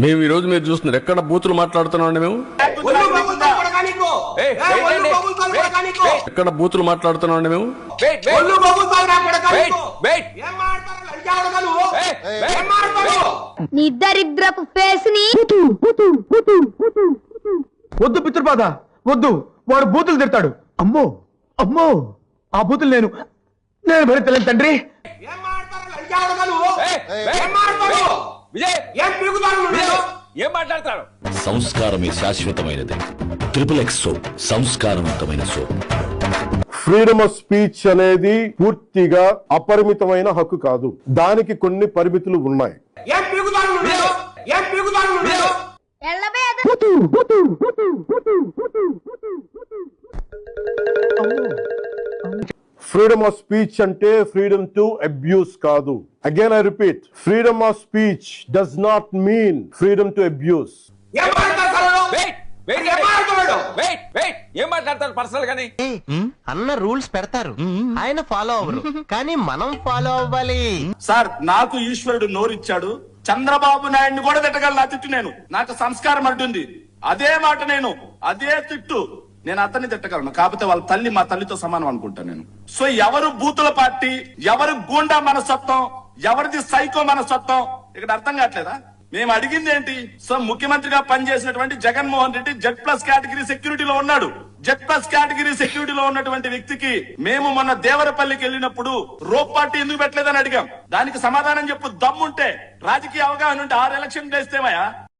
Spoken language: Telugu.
మేము ఈ రోజు మీరు చూస్తున్నారు ఎక్కడ బూతులు మాట్లాడుతున్నాం మేము ఎక్కడ బూతులు మాట్లాడుతున్నాం మేము నీ దరిద్రపు ఫేస్ ని వద్దు పితృబాధ వద్దు, వాడు బూతులు తిడతాడు. అమ్మో అమ్మో, ఆ బూతులు నేను భరించలేను తండ్రి. ఏం మాట్లాడతాడు? సంస్కారమే శాశ్వతమైనది. ట్రిపుల్ ఎక్స్ సోప్, సంస్కారవంతమైన సోప్. ఫ్రీడమ్ ఆఫ్ స్పీచ్ అనేది పూర్తిగా అపరిమితమైన హక్కు కాదు, దానికి కొన్ని పరిమితులు ఉన్నాయి. ఫ్రీడమ్ ఆఫ్ స్పీచ్ అంటే ఫ్రీడమ్ టు అబ్యూస్ కాదు. Again I repeat, freedom of speech does not mean freedom to abuse. ఏం మాట్లాడతారు పర్సనల్ గానీ? అన్న రూల్స్ పెడతారు, ఆయన ఫాలో అవ్వరు, కానీ మనం ఫాలో అవ్వాలి. సార్, నాకు ఈశ్వరుడు నోరిచ్చాడు, చంద్రబాబు నాయుడిని కూడా తిట్టగలను. నా తిట్టు నేను, నాకు సంస్కారం అంటుంది. అదే మాట నేను, అదే తిట్టు నేను అతన్ని తిట్టగలను. కాకపోతే వాళ్ళ తల్లి మా తల్లితో సమానం అనుకుంటాను నేను. సో ఎవరు బూతుల పార్టీ, ఎవరు గూండా మనస్తత్వం, ఎవరిది సైకో మనస్తత్వం ఇక్కడ అర్థం కావట్లేదా? మేము అడిగింది ఏంటి? సో ముఖ్యమంత్రిగా పనిచేసినటువంటి జగన్మోహన్ రెడ్డి Z+ కేటగిరీ సెక్యూరిటీలో ఉన్నాడు. Z+ కేటగిరీ సెక్యూరిటీలో ఉన్నటువంటి వ్యక్తికి మేము మొన్న దేవరపల్లికి వెళ్ళినప్పుడు రోప్ పార్టీ ఎందుకు పెట్టలేదని అడిగాం. దానికి సమాధానం చెప్పు దమ్ముంటే, రాజకీయ అవగాహన ఉంటే 6 ఎలక్షన్ వేస్తేమయ్యా.